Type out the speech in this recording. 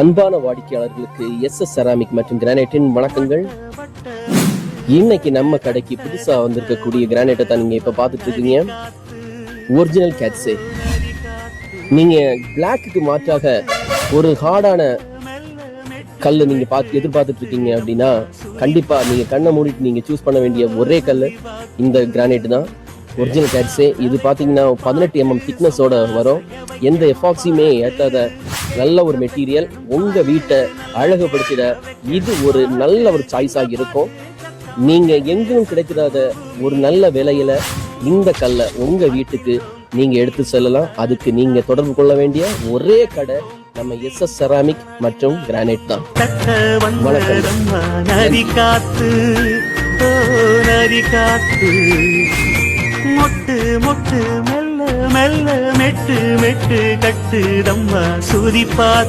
அன்பான வாடிக்கையாளர்களுக்கு SS ceramic மற்றும் கிரானைட்டின் வணக்கங்கள். இன்னைக்கு நம்ம கடைக்கு புதுசா வந்திருக்கக்கூடிய கிரானைட்டை தான் நீங்க இப்ப பார்த்துட்டு இருக்கீங்க. ஒரிஜினல் கேட்ஸே. நீங்க பிளாக்கு மாற்றாக ஒரு ஹார்டான கல் நீங்க எதிர்பார்த்துட்டு இருக்கீங்க அப்படின்னா கண்டிப்பா நீங்க கண்ணை மூடிட்டு நீங்க சூஸ் பண்ண வேண்டிய ஒரே கல் இந்த கிரானைட் தான். ஒரிஜினல் கேட்ஸே. இது பார்த்தீங்கன்னா 18 mm திக்னஸோட வரும். எந்த எஃபாக்ஸியுமே ஏற்றாத நல்ல ஒரு மெட்டீரியல். உங்கள் வீட்டை அழகுபடுத்திட இது ஒரு நல்ல ஒரு சாய்ஸாக இருக்கும். நீங்கள் எங்கும் கிடைக்காத ஒரு நல்ல விலையில் இந்த கல்லை உங்கள் வீட்டுக்கு நீங்கள் எடுத்து செல்லலாம். அதுக்கு நீங்கள் தொடர்பு கொள்ள வேண்டிய ஒரே கடை நம்ம எஸ்எஸ் செராமிக் மற்றும் கிரானைட் தான். மொட்டு மொட்டு மெல்ல மெல்ல மெட்டு மெட்டு கட்டுதம்மா சுதி பார்த்து